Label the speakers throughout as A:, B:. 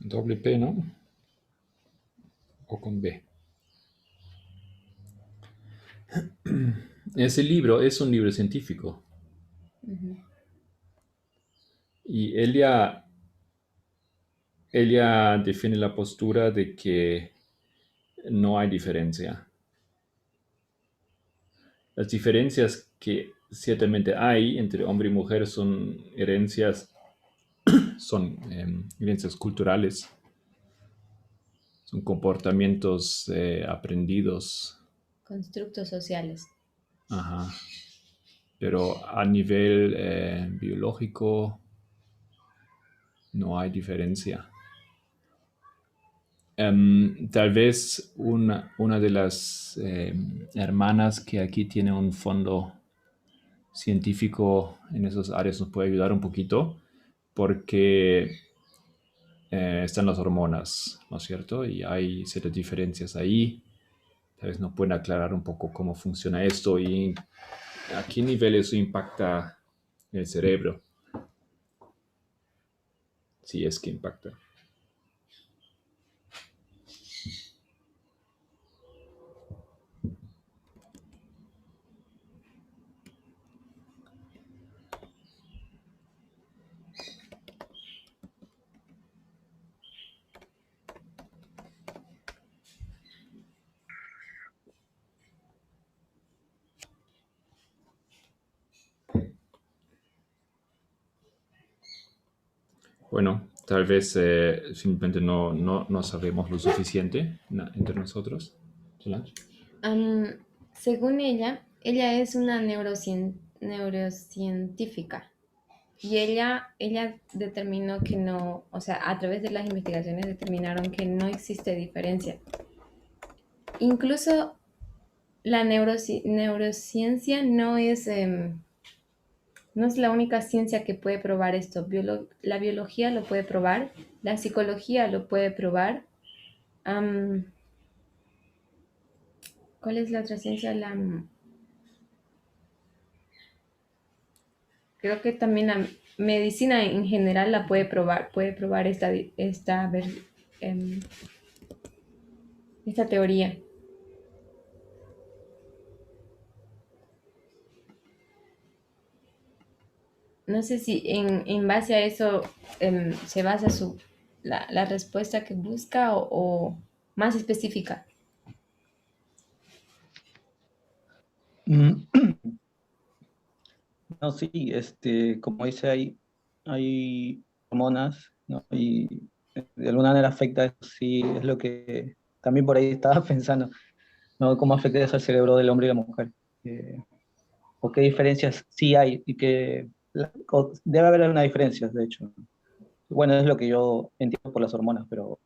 A: doble P, ¿no? O con B. Ese libro es un libro científico
B: Ujú.
A: y ella defiende la postura de que no hay diferencia. Las diferencias que ciertamente hay entre hombre y mujer son herencias culturales, son comportamientos aprendidos,
B: Constructos sociales.
A: ajá. Pero a nivel biológico no hay diferencia. Tal vez una de las hermanas que aquí tiene un fondo científico en esas áreas nos puede ayudar un poquito porque están las hormonas, ¿no es cierto? Y hay ciertas diferencias ahí. Tal vez nos pueden aclarar un poco cómo funciona esto y a qué nivel eso impacta el cerebro, si es que impacta. Bueno, tal vez simplemente no sabemos lo suficiente entre nosotros. Solange.
B: Am, Según ella es una neurocientífica y ella determinó que no, o sea, a través de las investigaciones determinaron que no existe diferencia. Incluso la neurociencia no es la única ciencia que puede probar esto. La biología lo puede probar, la psicología lo puede probar. Am, ¿Cuál es la otra ciencia? Creo que también la medicina en general la puede probar em, esta teoría. No sé si en base a eso se basa la respuesta que busca o más específica.
C: Mm, No, sí, como dice, hay hormonas, ¿no? Y de alguna manera afecta eso, sí, es lo que también por ahí estaba pensando, ¿no? ¿Cómo afecta eso al cerebro del hombre y la mujer? Eh, ¿O qué diferencias sí hay? Debe haber una diferencia, de hecho. Bueno, es lo que yo entiendo por las hormonas, pero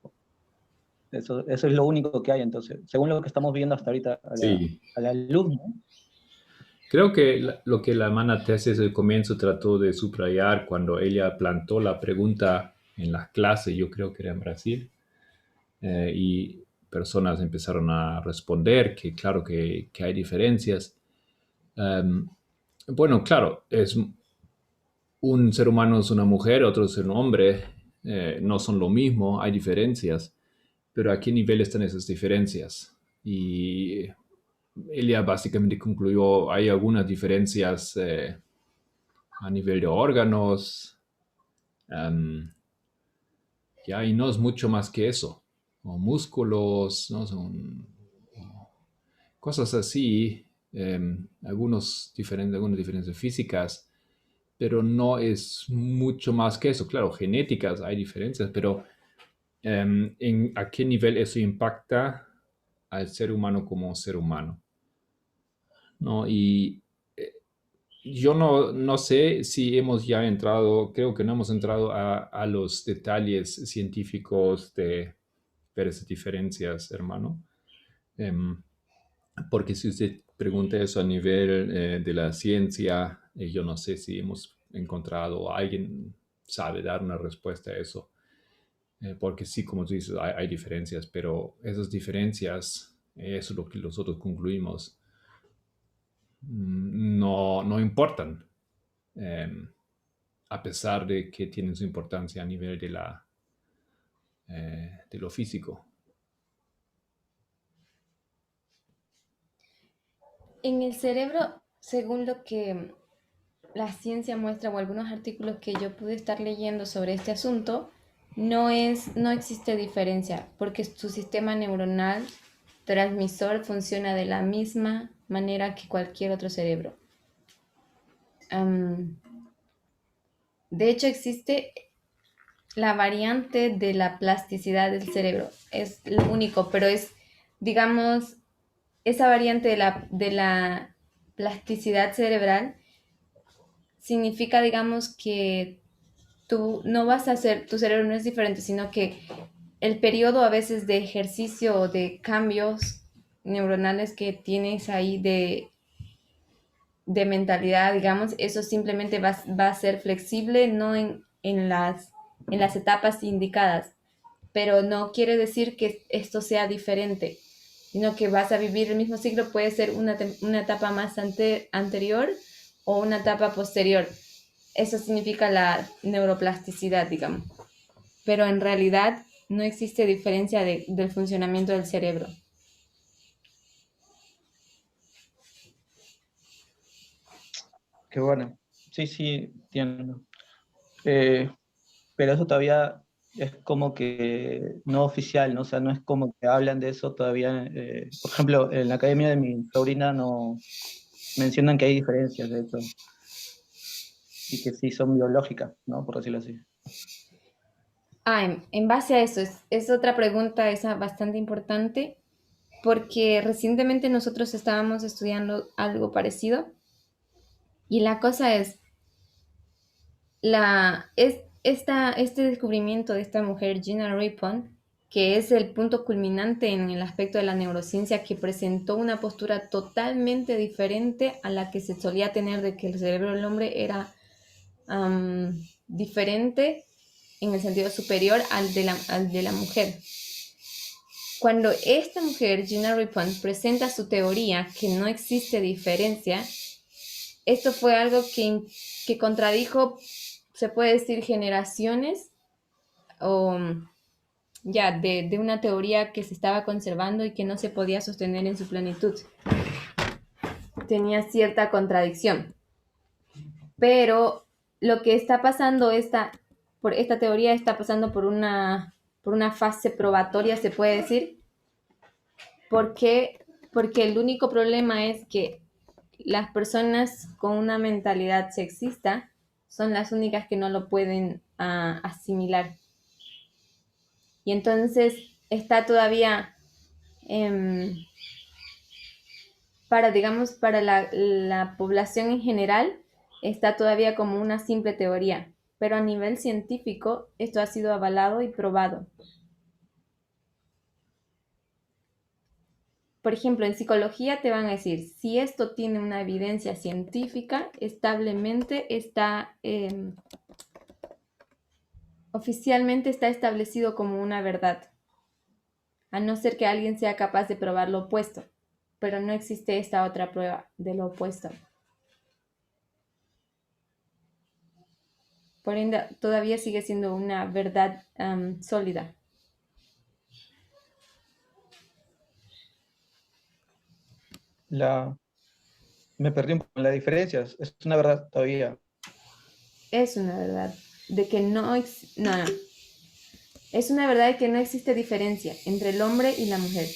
C: eso es lo único que hay, entonces, según lo que estamos viendo hasta ahorita
A: Sí,
C: a la luz, ¿no?
A: creo que lo que la hermana Tess desde el comienzo trató de subrayar cuando ella plantó la pregunta en la clase, yo creo que era en Brasil, y personas empezaron a responder que claro que hay diferencias. Um, bueno, claro, es un ser humano es una mujer, otro es un hombre, no son lo mismo, hay diferencias, pero ¿a qué nivel están esas diferencias? Y ella básicamente concluyó, hay algunas diferencias a nivel de órganos, um, ya, y no es mucho más que eso, o músculos, ¿no? Son cosas así, algunas diferencias físicas, pero no es mucho más que eso. Claro, genéticas hay diferencias, pero a qué nivel eso impacta al ser humano como ser humano, ¿no? Y eh, yo no sé si hemos ya entrado, creo que no hemos entrado a los detalles científicos de ver esas diferencias, hermano. Em, Porque si usted pregunta eso a nivel de la ciencia, yo no sé si hemos encontrado o alguien sabe dar una respuesta a eso. Porque sí, como tú dices, hay diferencias, pero esas diferencias, eso es lo que nosotros concluimos, no importan, eh, a pesar de que tienen su importancia a nivel de de lo físico.
B: En el cerebro, según lo que la ciencia muestra o algunos artículos que yo pude estar leyendo sobre este asunto, no existe diferencia porque su sistema neuronal transmisor funciona de la misma manera que cualquier otro cerebro. De hecho, existe la variante de la plasticidad del cerebro. Es lo único, pero es, digamos, esa variante de la plasticidad cerebral significa, digamos, que tú no vas a hacer, tu cerebro no es diferente, sino que el periodo a veces de ejercicio o de cambios neuronales que tienes ahí de mentalidad, digamos, eso simplemente va a ser flexible, no en las etapas indicadas, pero no quiere decir que esto sea diferente, sino que vas a vivir el mismo ciclo, puede ser una etapa más anterior o una etapa posterior. Eso significa la neuroplasticidad, digamos. Pero en realidad no existe diferencia del funcionamiento del cerebro.
C: Qué bueno. Sí, sí, entiendo. Eh, pero eso todavía es como que no oficial, ¿no? O sea, no es como que hablan de eso todavía. Por ejemplo, en la academia de mi sobrina no mencionan que hay diferencias de eso y que sí son biológicas, ¿no? Por decirlo así.
B: En base a eso, es otra pregunta esa bastante importante, porque recientemente nosotros estábamos estudiando algo parecido y la cosa es, este descubrimiento de esta mujer, Gina Rippon, que es el punto culminante en el aspecto de la neurociencia, que presentó una postura totalmente diferente a la que se solía tener de que el cerebro del hombre era diferente en el sentido superior al de la mujer. Cuando esta mujer, Gina Rippon, presenta su teoría que no existe diferencia, esto fue algo que contradijo, se puede decir, generaciones o ya de una teoría que se estaba conservando y que no se podía sostener en su plenitud. Tenía cierta contradicción. Pero lo que está pasando, por esta teoría está pasando por una fase probatoria, se puede decir. ¿Por qué? Porque el único problema es que las personas con una mentalidad sexista son las únicas que no lo pueden asimilar. Y entonces está todavía, digamos, para la población en general, está todavía como una simple teoría. Pero a nivel científico, esto ha sido avalado y probado. Por ejemplo, en psicología te van a decir, si esto tiene una evidencia científica, establemente oficialmente está establecido como una verdad, a no ser que alguien sea capaz de probar lo opuesto, pero no existe esta otra prueba de lo opuesto. Por ende, todavía sigue siendo una verdad sólida.
C: Me perdí un poco en las diferencias. Es una verdad todavía.
B: Es una verdad de que no. Es una verdad de que no existe diferencia entre el hombre y la mujer.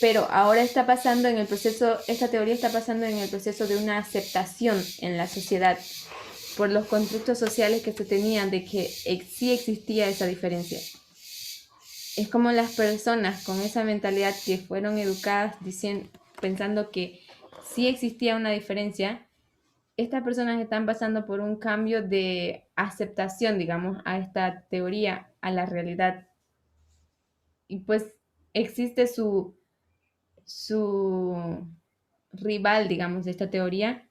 B: Pero ahora está pasando en el proceso, esta teoría está pasando en el proceso de una aceptación en la sociedad por los constructos sociales que se tenían de que sí existía esa diferencia. Es como las personas con esa mentalidad que fueron educadas pensando que sí existía una diferencia, estas personas están pasando por un cambio de aceptación, digamos, a esta teoría, a la realidad. Y pues existe su rival, digamos, de esta teoría,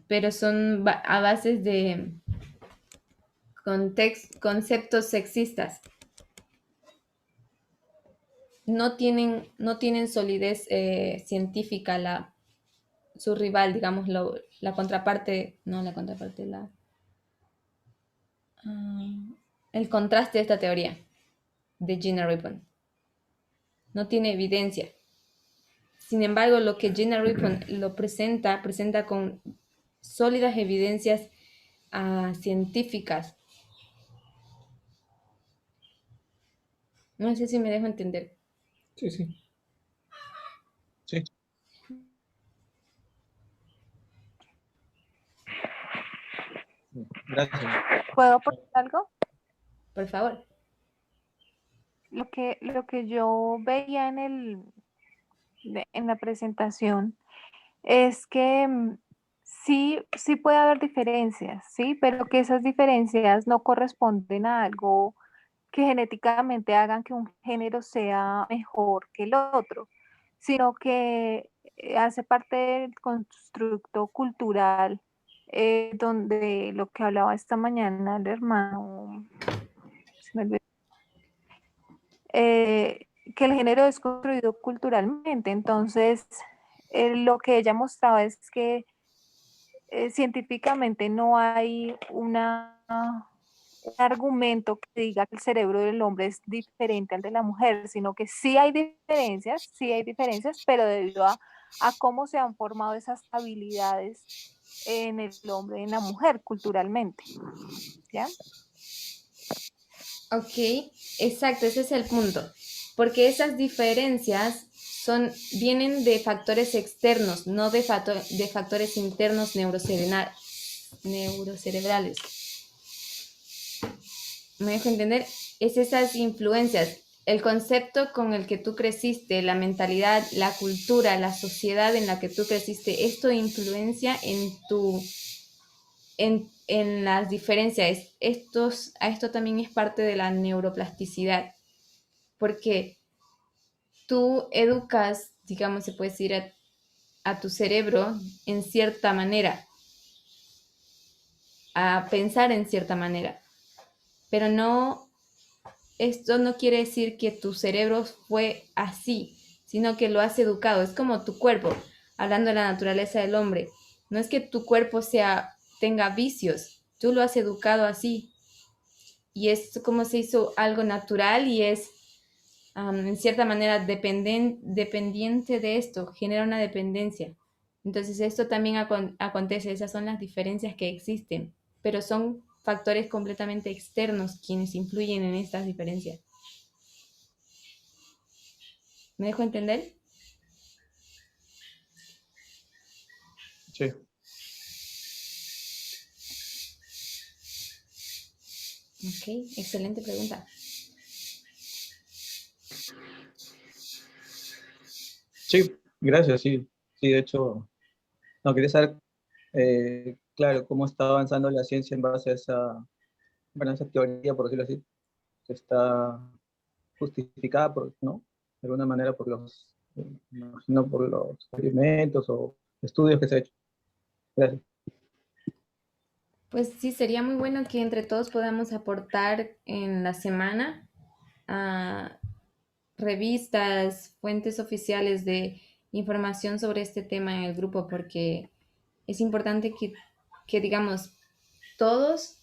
B: pero son a bases de conceptos sexistas. No tienen solidez científica su rival, digamos, la contraparte, no la contraparte, el contraste de esta teoría. de Gina Rippon. No tiene evidencia. Sin embargo, lo que Gina Rippon lo presenta con sólidas evidencias científicas. No sé si me dejo entender.
A: Sí, sí.
C: Sí. Gracias.
D: ¿Puedo aportar algo?
B: Por favor.
D: Lo que yo veía en la presentación es que sí puede haber diferencias, sí, pero que esas diferencias no corresponden a algo que genéticamente hagan que un género sea mejor que el otro, sino que hace parte del constructo cultural, donde lo que hablaba esta mañana el hermano, se me olvidó, que el género es construido culturalmente. Entonces, lo que ella mostraba es que científicamente no hay un argumento que diga que el cerebro del hombre es diferente al de la mujer, sino que sí hay diferencias, pero debido a cómo se han formado esas habilidades en el hombre y en la mujer culturalmente. ¿Ya?
B: Ok, exacto, ese es el punto. Porque esas diferencias vienen de factores externos, no de factores internos neurocerebrales. ¿Me dejo entender? Es esas influencias, el concepto con el que tú creciste, la mentalidad, la cultura, la sociedad en la que tú creciste, esto influencia en las diferencias. A esto también es parte de la neuroplasticidad, porque tú educas, digamos, se puede decir, a tu cerebro en cierta manera, a pensar en cierta manera, pero esto no quiere decir que tu cerebro fue así, sino que lo has educado. Es como tu cuerpo, hablando de la naturaleza del hombre. No es que tu cuerpo tenga vicios, tú lo has educado así. Y es como se hizo algo natural y es, en cierta manera, dependiente de esto, genera una dependencia. Entonces esto también acontece, esas son las diferencias que existen, pero son factores completamente externos quienes influyen en estas diferencias. ¿Me dejo entender?
C: Sí.
B: Ok, excelente pregunta.
C: Sí, gracias, sí. Sí, de hecho, no quería saber, claro, cómo está avanzando la ciencia en base a esa teoría, por decirlo así, que está justificada ¿no? De alguna manera me imagino por los experimentos o estudios que se han hecho. Gracias.
B: Pues sí, sería muy bueno que entre todos podamos aportar en la semana a revistas, fuentes oficiales de información sobre este tema en el grupo, porque es importante que digamos, todos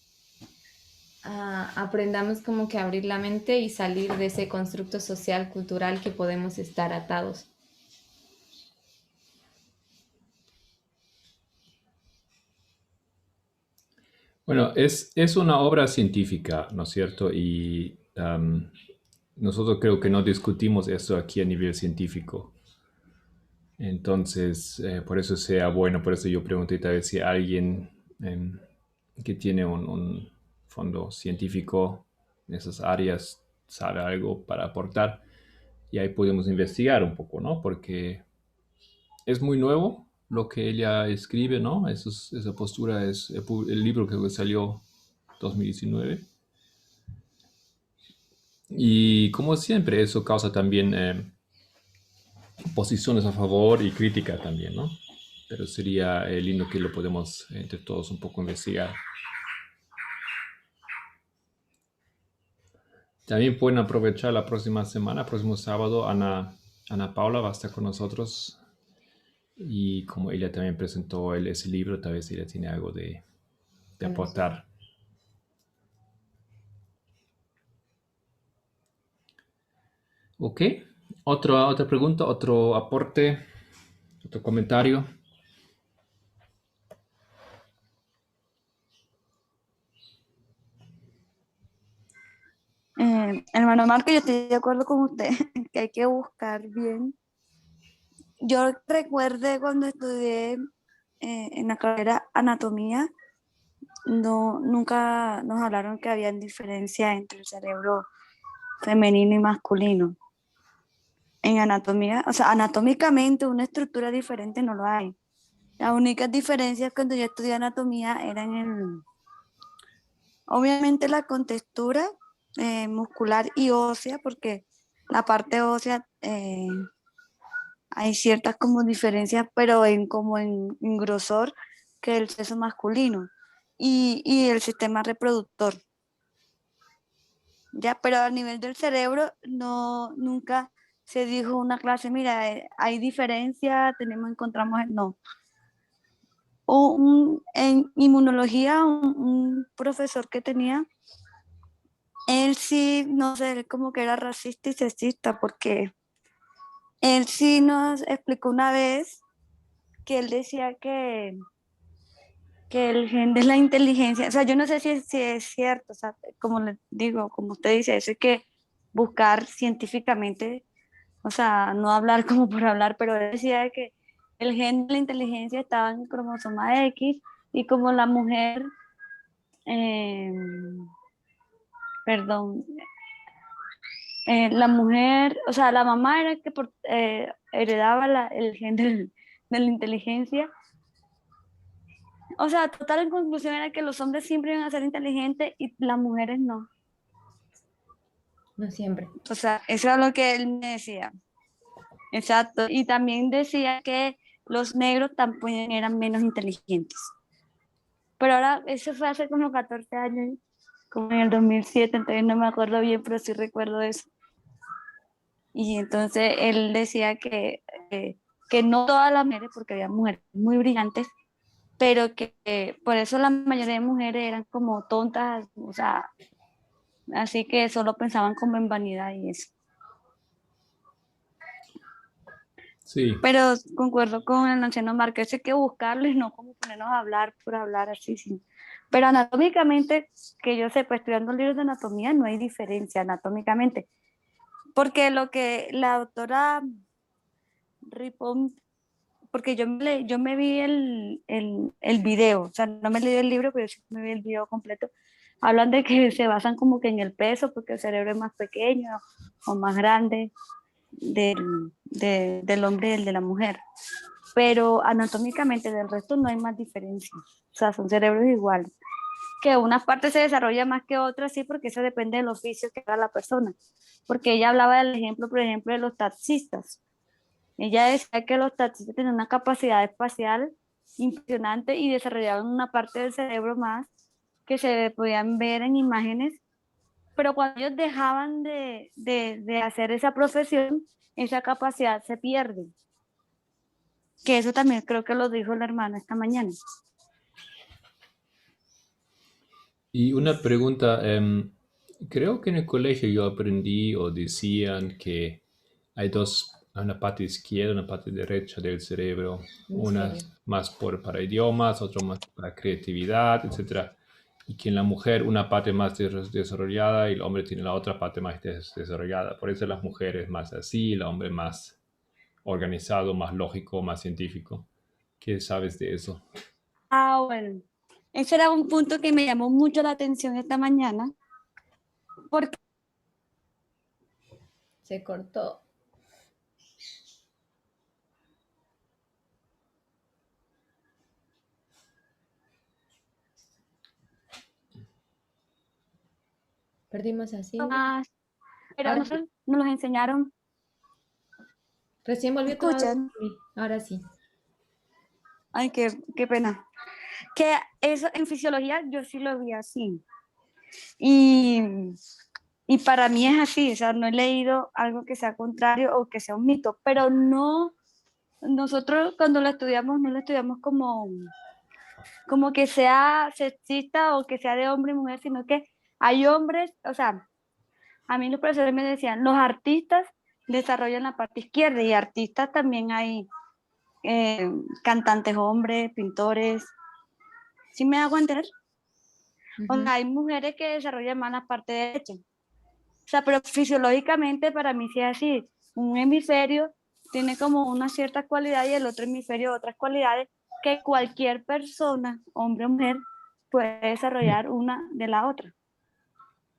B: aprendamos como que a abrir la mente y salir de ese constructo social, cultural que podemos estar atados.
A: Bueno, es una obra científica, ¿no es cierto? Y nosotros creo que no discutimos esto aquí a nivel científico. Entonces, por eso sea bueno, por eso yo pregunté tal vez si alguien que tiene un fondo científico en esas áreas sabe algo para aportar. Y ahí podemos investigar un poco, ¿no? Porque es muy nuevo lo que ella escribe, ¿no? Esa postura es el libro que salió 2019. Y como siempre, eso causa también posiciones a favor y crítica también, ¿no? Pero sería lindo que lo podemos entre todos un poco investigar. También pueden aprovechar la próxima semana, próximo sábado, Ana Paula va a estar con nosotros. Y como ella también presentó ese libro, tal vez ella tiene algo de aportar. Ok. Otra pregunta, otro aporte, otro comentario.
E: Hermano Marco, yo estoy de acuerdo con usted, que hay que buscar bien. Yo recuerdo cuando estudié en la carrera anatomía, no, nunca nos hablaron que había diferencia entre el cerebro femenino y masculino. En anatomía, o sea, anatómicamente una estructura diferente no lo hay. Las únicas diferencias cuando yo estudié anatomía eran obviamente la contextura muscular y ósea, porque la parte ósea hay ciertas como diferencias, pero en grosor que el sexo masculino y el sistema reproductor. Ya, pero a nivel del cerebro no, nunca se dijo una clase, mira, hay diferencia, encontramos, no. En inmunología, un profesor que tenía, él sí, no sé, él como que era racista y sexista, porque él sí nos explicó una vez que él decía que el gen de la inteligencia, o sea, yo no sé si es cierto, o sea, como le digo, como usted dice, eso hay que buscar científicamente, o sea, no hablar como por hablar, pero él decía que el gen de la inteligencia estaba en el cromosoma X y como la mujer, eh, perdón, la mujer, o sea, la mamá era que heredaba el gen de la inteligencia. O sea, total en conclusión era que los hombres siempre iban a ser inteligentes y las mujeres no.
B: No siempre.
E: O sea, eso es lo que él me decía. Exacto. Y también decía que los negros también eran menos inteligentes. Pero ahora, eso fue hace como 14 años, como en el 2007, entonces no me acuerdo bien, pero sí recuerdo eso. Y entonces él decía que no todas las mujeres, porque había mujeres muy brillantes, pero que por eso la mayoría de mujeres eran como tontas, o sea, así que solo pensaban como en vanidad y eso.
A: Sí,
E: Pero concuerdo con el anciano Márquez, hay que buscarlo y no como ponernos a hablar por hablar así, sí. Pero anatómicamente, que yo sepa, estudiando libros de anatomía, no hay diferencia anatómicamente. Porque lo que la doctora Ripon, porque yo me vi el video, o sea, no me leí el libro, pero sí me vi el video completo. Hablan de que se basan como que en el peso, porque el cerebro es más pequeño o más grande del hombre y el de la mujer. Pero anatómicamente del resto no hay más diferencia. O sea, son cerebros iguales. Que una parte se desarrolla más que otra, sí, porque eso depende del oficio que haga la persona. Porque ella hablaba del ejemplo, por ejemplo, de los taxistas. Ella decía que los taxistas tenían una capacidad espacial impresionante y desarrollaban una parte del cerebro más que se podían ver en imágenes, pero cuando ellos dejaban de hacer esa profesión, esa capacidad se pierde. Que eso también creo que lo dijo el hermano esta mañana.
A: y una pregunta, creo que en el colegio yo aprendí o decían que hay una parte izquierda, una parte derecha del cerebro,
B: ¿En
A: una
B: serio?
A: más para idiomas, otra más para creatividad, etcétera. Y que en la mujer una parte más desarrollada y el hombre tiene la otra parte más desarrollada. Por eso las mujeres más así, el hombre más organizado, más lógico, más científico. ¿Qué sabes de eso?
E: Ah, bueno. Ese era un punto que me llamó mucho la atención esta mañana, porque
B: Se cortó. Perdimos así.
E: pero
B: Ahora sí.
E: nosotros nos los enseñaron,
B: Recién volvió todo.
E: escuchan,
B: Ahora sí.
E: ay, qué pena, que eso en fisiología yo sí lo vi así. Y, y para mí es así, o sea, no he leído algo que sea contrario o que sea un mito, pero no, nosotros cuando lo estudiamos no lo estudiamos como que sea sexista o que sea de hombre y mujer, sino que hay hombres, o sea, a mí los profesores me decían, los artistas desarrollo en la parte izquierda, y artistas también hay cantantes hombres, pintores. ¿Sí me hago entender? O
B: Ujú.
E: sea, hay mujeres que desarrollan más la parte derecha. O sea, pero fisiológicamente para mí sí es así. Un hemisferio tiene como una cierta cualidad y el otro hemisferio otras cualidades que cualquier persona, hombre o mujer, puede desarrollar una de la otra.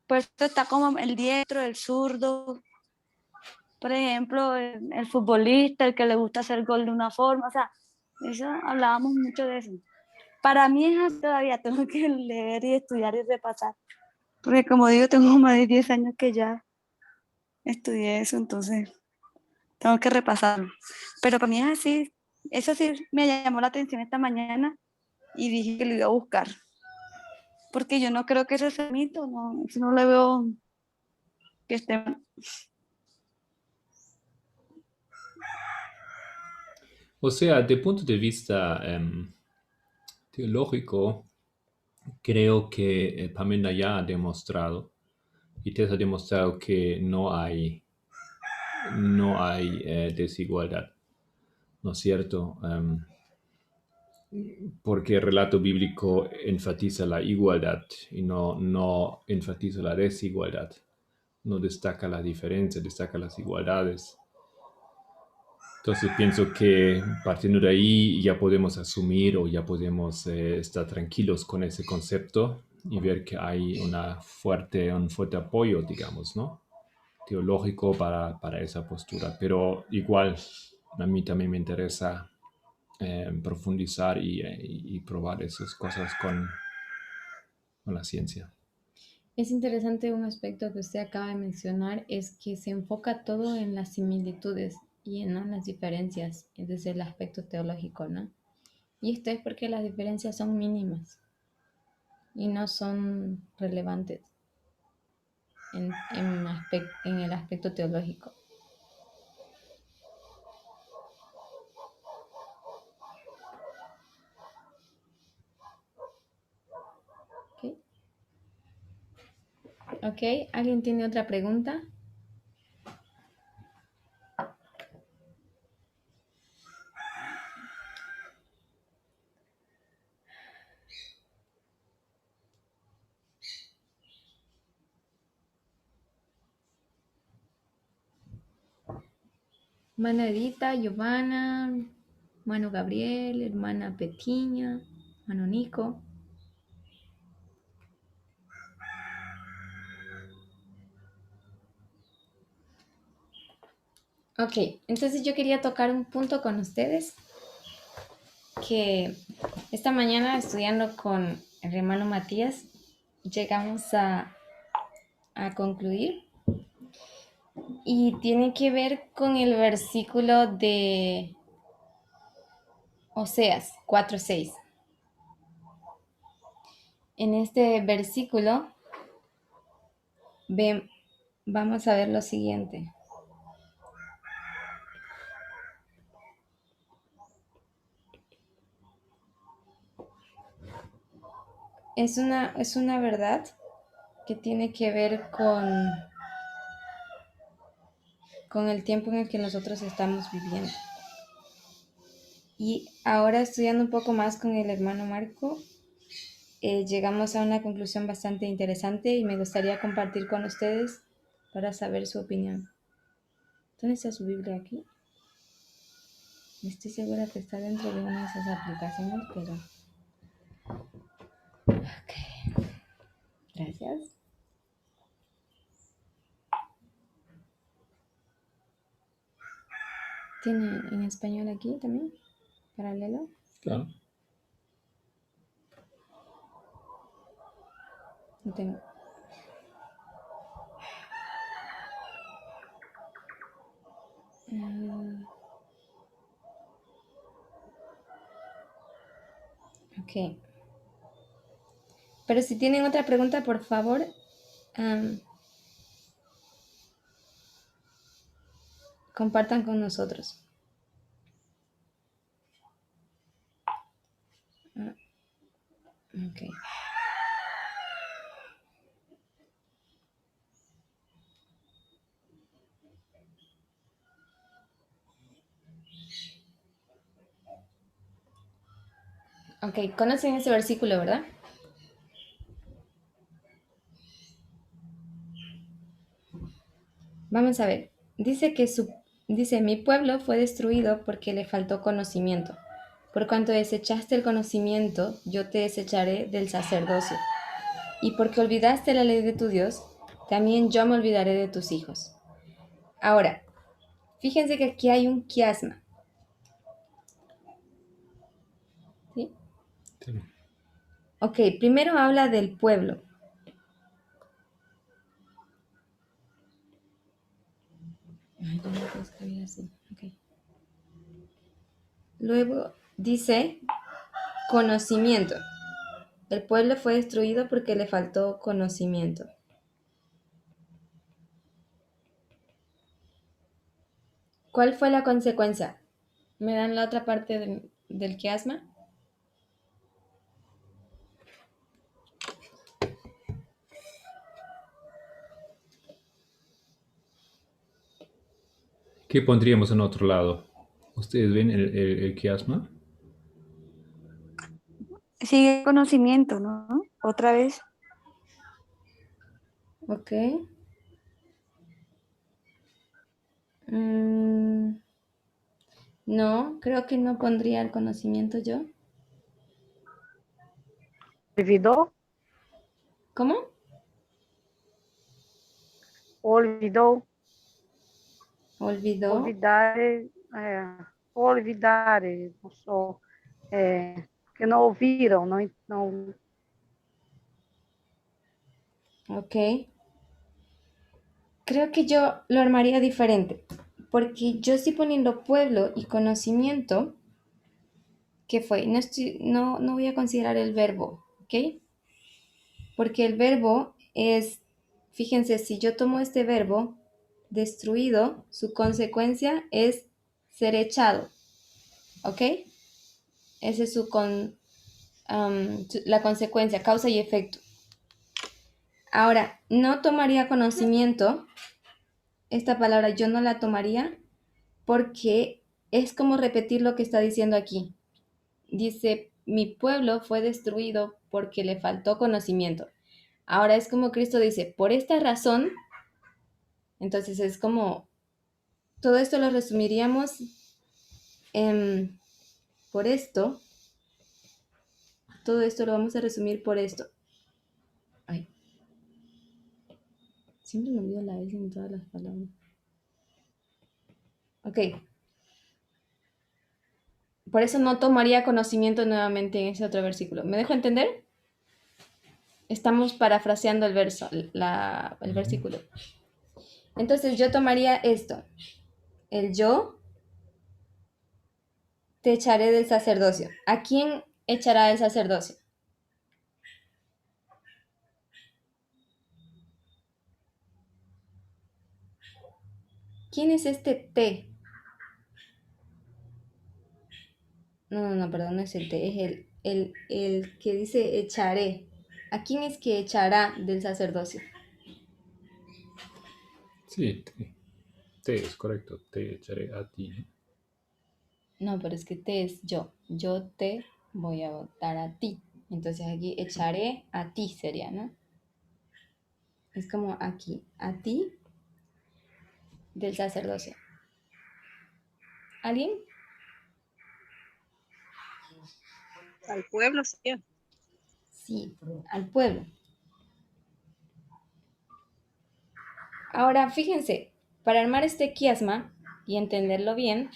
E: Por eso está como el diestro, el zurdo, por ejemplo, el futbolista, el que le gusta hacer gol de una forma, o sea, eso hablábamos mucho de eso. Para mí es así, todavía tengo que leer y estudiar y repasar, porque como digo, tengo más de 10 años que ya estudié eso, entonces tengo que repasarlo. Pero para mí es así, eso sí me llamó la atención esta mañana y dije que lo iba a buscar, porque yo no creo que eso sea mito, no, eso no le veo que esté...
A: O sea, de punto de vista teológico, creo que Pamela ya ha demostrado, y Tess ha demostrado que no hay desigualdad, ¿no es cierto? Porque el relato bíblico enfatiza la igualdad y no enfatiza la desigualdad, no destaca la diferencia, destaca las igualdades. Entonces pienso que partiendo de ahí ya podemos asumir o ya podemos estar tranquilos con ese concepto y ver que hay un fuerte apoyo, digamos, ¿no? Teológico para esa postura. Pero igual a mí también me interesa profundizar y probar esas cosas con la ciencia.
B: Es interesante un aspecto que usted acaba de mencionar, es que se enfoca todo en las similitudes y no en las diferencias desde el aspecto teológico, ¿no? Y esto es porque las diferencias son mínimas y no son relevantes en el aspecto teológico. ¿Ok? ¿Ok? ¿Alguien tiene otra pregunta? Hermana Edita, Giovanna, hermano Gabriel, hermana Petiña, hermano Nico. Ok, entonces yo quería tocar un punto con ustedes que esta mañana estudiando con el hermano Matías llegamos a concluir y tiene que ver con el versículo de Oseas 4:6. En este versículo vamos a ver lo siguiente. Es una verdad que tiene que ver con el tiempo en el que nosotros estamos viviendo. Y ahora estudiando un poco más con el hermano Marco, llegamos a una conclusión bastante interesante y me gustaría compartir con ustedes para saber su opinión. ¿Dónde está su Biblia aquí? Estoy segura que está dentro de una de esas aplicaciones, pero... Ok, gracias. ¿Tiene en español aquí también? ¿Paralelo?
A: Claro.
B: No tengo. Ok. Pero si tienen otra pregunta, por favor, compartan con nosotros. Ok. Ok, conocen ese versículo, ¿verdad? Vamos a ver. Dice, mi pueblo fue destruido porque le faltó conocimiento. Por cuanto desechaste el conocimiento, yo te desecharé del sacerdocio. Y porque olvidaste la ley de tu Dios, también yo me olvidaré de tus hijos. Ahora, fíjense que aquí hay un quiasma. ¿Sí?
A: Sí.
B: Ok, primero habla del pueblo. Ay, yo no puedo escribir así. Ok. Luego dice conocimiento. El pueblo fue destruido porque le faltó conocimiento. ¿Cuál fue la consecuencia? ¿Me dan la otra parte del quiasma?
A: ¿Qué pondríamos en otro lado? ¿Ustedes ven el quiasma?
E: Sigue conocimiento, ¿no? Otra vez.
B: Ok. Mm, no, creo que no pondría el conocimiento yo.
F: Olvidó,
B: ¿Cómo?
F: olvidó,
B: Olvidó.
F: olvidar, olvidar, que no ouviram, não, não,
B: Ok. Creo que yo lo armaría diferente. Porque yo estoy poniendo pueblo y conocimiento. ¿Qué fue? No voy a considerar el verbo, ¿ok? Porque el verbo es, fíjense, si yo tomo este verbo, destruido, su consecuencia es ser echado, ¿ok? Esa es la consecuencia, causa y efecto. Ahora, no tomaría conocimiento, esta palabra yo no la tomaría porque es como repetir lo que está diciendo aquí. Dice, mi pueblo fue destruido porque le faltó conocimiento. Ahora es como Cristo dice, por esta razón, entonces es como, todo esto lo resumiríamos por esto, todo esto lo vamos a resumir por esto. Ay, siempre me olvido la S en todas las palabras. Ok, por eso no tomaría conocimiento nuevamente en ese otro versículo. ¿Me dejo entender? Estamos parafraseando el verso, el versículo. Entonces yo tomaría esto, el yo te echaré del sacerdocio. ¿A quién echará el sacerdocio? ¿Quién es este te? No, perdón, no es el te, es el que dice echaré. ¿A quién es que echará del sacerdocio?
A: Sí, te es correcto. Te echaré a ti.
B: No, pero es que te es yo. Yo te voy a votar a ti. Entonces aquí echaré a ti sería, ¿no? Es como aquí, a ti del sacerdocio. ¿Alguien?
G: Al pueblo, sí.
B: Sí, al pueblo. Ahora, fíjense, para armar este quiasma y entenderlo bien,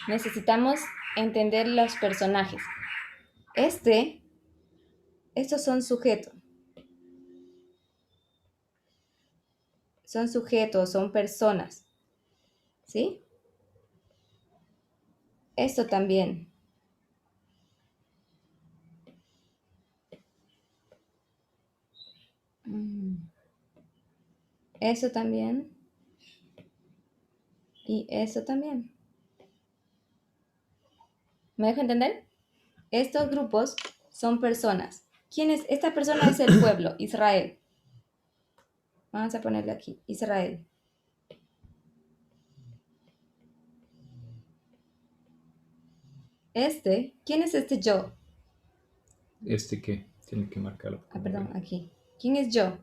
B: necesitamos entender los personajes. Estos son sujetos, son personas, ¿sí? Esto también. Eso también. Y eso también. ¿Me dejo entender? Estos grupos son personas. ¿Quién es? Esta persona es el pueblo, Israel. Vamos a ponerle aquí, Israel. ¿Quién es este yo?
A: Este que tiene que marcarlo.
B: Ah, perdón, aquí. ¿Quién es yo?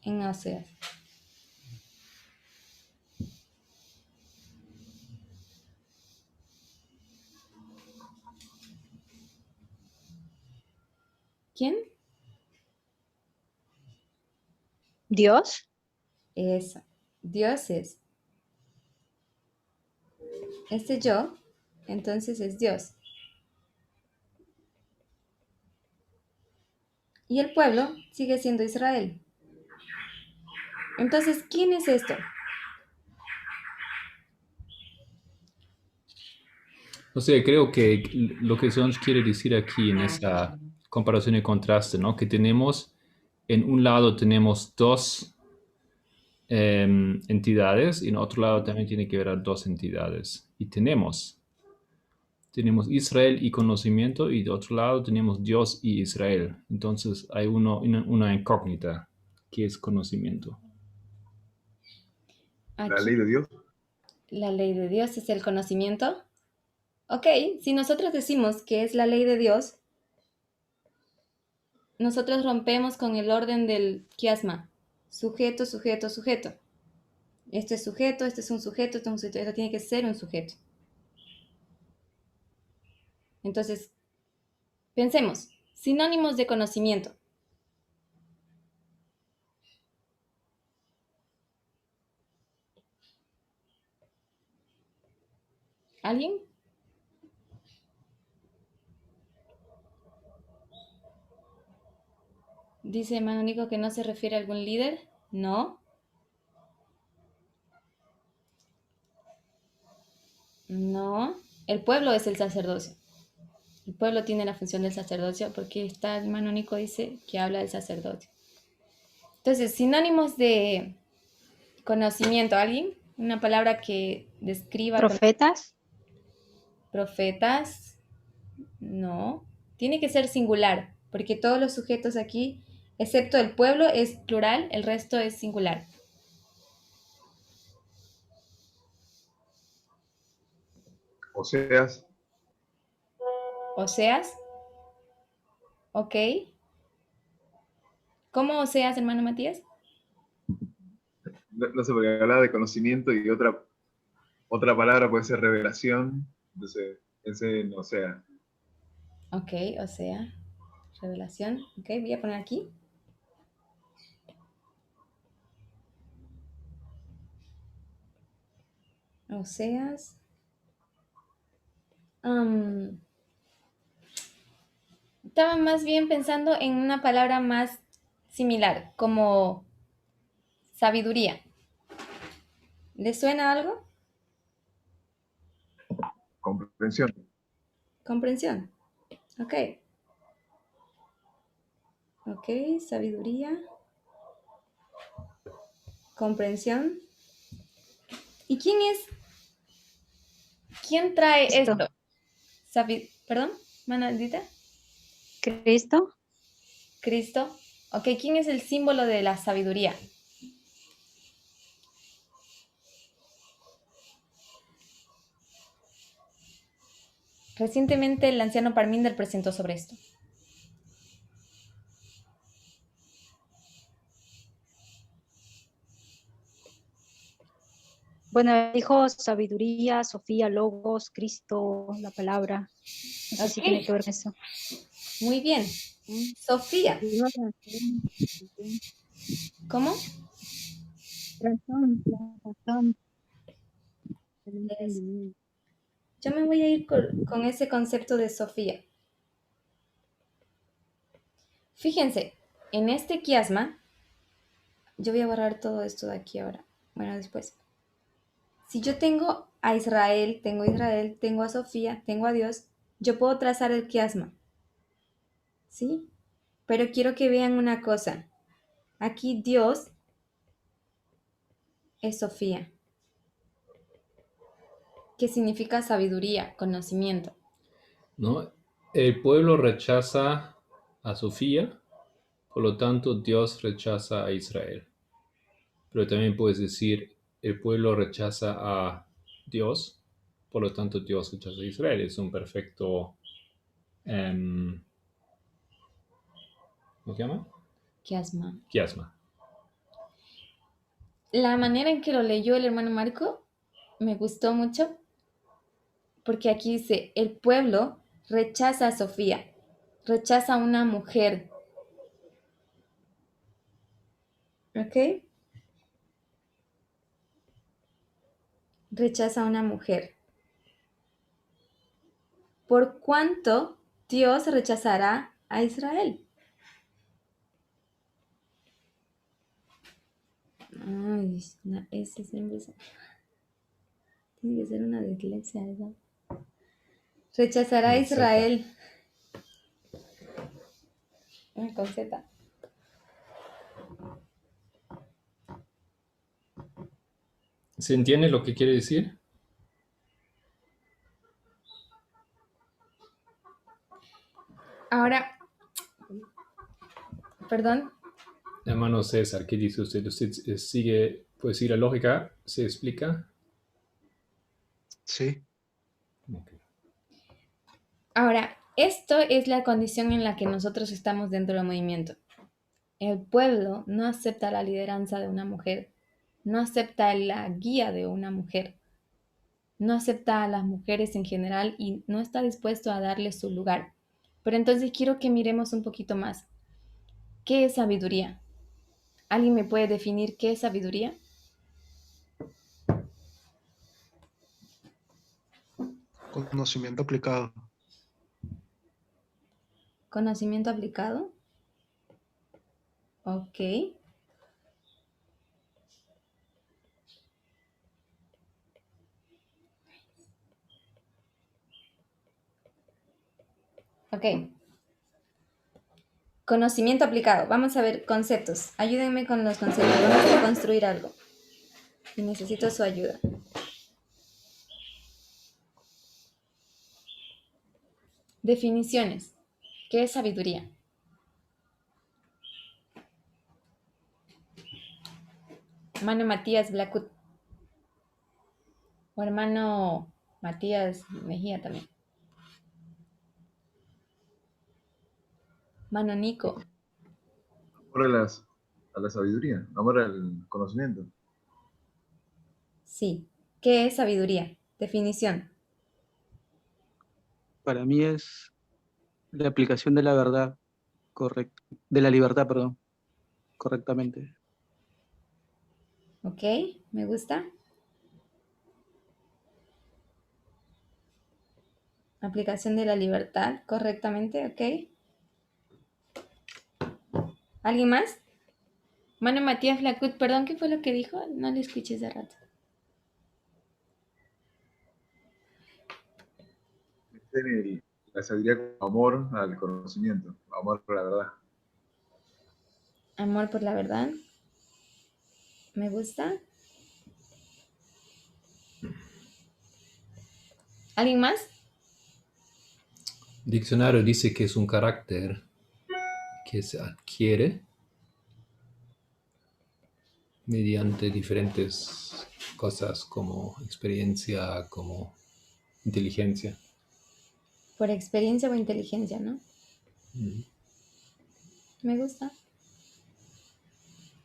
B: En Oseas. ¿Quién?
G: Dios.
B: Eso. Dios es. Este yo, entonces es Dios. Y el pueblo sigue siendo Israel. Entonces, ¿quién es esto?
A: O sea, creo que lo que Sons quiere decir aquí en esa comparación y contraste, ¿no? Que tenemos, en un lado tenemos dos entidades y en otro lado también tiene que haber dos entidades. Y tenemos Israel y conocimiento y de otro lado tenemos Dios y Israel. Entonces hay una incógnita que es conocimiento.
H: La
B: Aquí,
H: ley de Dios.
B: la ley de Dios es el conocimiento. Ok, si nosotros decimos que es la ley de Dios, nosotros rompemos con el orden del quiasma. Sujeto, sujeto, sujeto. Este es sujeto, este es un sujeto, este es un sujeto, esto tiene que ser un sujeto. Entonces, pensemos, sinónimos de conocimiento. ¿Alguien? Dice hermano Nico que no se refiere a algún líder. No. No. El pueblo es el sacerdocio. El pueblo tiene la función del sacerdocio porque está, el hermano Nico dice que habla del sacerdocio. Entonces, sinónimos de conocimiento. ¿Alguien? Una palabra que describa.
G: Profetas.
B: Profetas. No. Tiene que ser singular, porque todos los sujetos aquí, excepto el pueblo, es plural, el resto es singular.
H: Oseas.
B: Oseas. Ok. ¿Cómo Oseas, hermano Matías?
H: No sé, porque hablaba de conocimiento y otra palabra puede ser revelación. Entonces, ese no sea.
B: Ok, Osea. Revelación. Ok, voy a poner aquí. Oseas. Estaba más bien pensando en una palabra más similar, como sabiduría. ¿Le suena algo?
H: Comprensión.
B: Comprensión. Ok. Ok, sabiduría. Comprensión. ¿Y quién es? ¿Quién trae
G: Cristo.
B: esto? ¿Perdón, Manaldita?
G: Cristo.
B: Cristo. Ok, ¿quién es el símbolo de la sabiduría? Recientemente el anciano Parminder presentó sobre esto.
G: Bueno, dijo sabiduría, Sofía, Logos, Cristo, la palabra. No sé si
B: Ok.
G: tiene que ver con eso.
B: Muy bien. Sofía. ¿Cómo?
F: Razón.
B: Yo me voy a ir con ese concepto de Sofía. Fíjense, en este quiasma, yo voy a borrar todo esto de aquí ahora. Bueno, después. Si yo tengo a Israel, tengo a Sofía, tengo a Dios, yo puedo trazar el quiasma. ¿Sí? Pero quiero que vean una cosa. Aquí Dios es Sofía, que significa sabiduría, conocimiento.
A: ¿No? El pueblo rechaza a Sofía, por lo tanto Dios rechaza a Israel. Pero también puedes decir, el pueblo rechaza a Dios, por lo tanto Dios rechaza a Israel. Es un perfecto... ¿cómo se llama?
B: Quiasma.
A: Quiasma.
B: La manera en que lo leyó el hermano Marco me gustó mucho porque aquí dice, el pueblo rechaza a Sofía, rechaza a una mujer. ¿Ok? Rechaza a una mujer. ¿Por cuánto Dios rechazará a Israel? Ay, ese siempre tiene que ser una dislexia, ¿verdad? Rechazará a
A: Con Z.
B: Israel. Con Z.
A: ¿Se entiende lo que quiere decir?
B: Ahora, perdón,
A: Hermano César, ¿qué dice usted? ¿Usted sigue, pues si la lógica se explica?
I: Sí.
A: Ok.
B: ahora, esto es la condición en la que nosotros estamos dentro del movimiento. El pueblo no acepta la lideranza de una mujer, no acepta la guía de una mujer, no acepta a las mujeres en general y no está dispuesto a darles su lugar. Pero entonces quiero que miremos un poquito más. ¿Qué es sabiduría? ¿Alguien me puede definir qué es sabiduría?
I: Conocimiento aplicado.
B: ¿Conocimiento aplicado? Ok. Ok. Conocimiento aplicado. Vamos a ver conceptos. Ayúdenme con los conceptos. Vamos a construir algo. Y necesito su ayuda. Definiciones. ¿Qué es sabiduría? Hermano Matías Blacut. O hermano Matías Mejía también. Mano Nico.
H: Amor a la sabiduría, amor al conocimiento.
B: Sí. ¿Qué es sabiduría? Definición.
C: Para mí es la aplicación de la verdad correcta, de la libertad, perdón, correctamente.
B: Ok. Me gusta. Aplicación de la libertad correctamente. Ok. ¿Alguien más? Mano Matías Blacut. Perdón, ¿qué fue lo que dijo? No le escuché hace rato.
H: La sabiduría como amor al conocimiento, amor por la verdad.
B: Amor por la verdad. Me gusta. ¿Alguien más?
A: Diccionario dice que es un carácter que se adquiere mediante diferentes cosas como experiencia, como inteligencia.
B: Por experiencia o inteligencia, ¿no? Me gusta.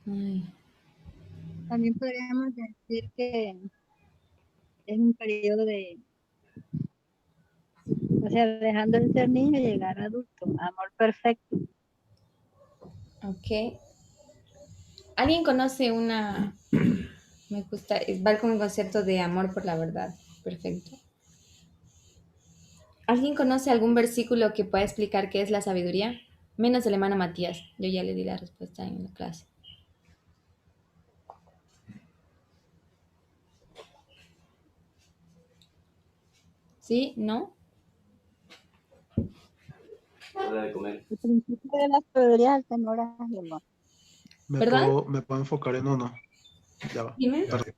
B: Ay.
G: También podríamos decir que es un periodo de, o sea, dejando de ser niño y llegar a adulto, amor perfecto.
B: Ok. ¿Alguien conoce una... Me gusta, va con el concepto de amor por la verdad. Perfecto. ¿Alguien conoce algún versículo que pueda explicar qué es la sabiduría? Menos el hermano Matías. Yo ya le di la respuesta en la clase. ¿Sí? ¿No?
G: El principio de la sabiduría es el temor a Jehová.
B: ¿Perdón?
I: Me puedo enfocar en uno. Ya va.
B: Dime.
I: Perdón.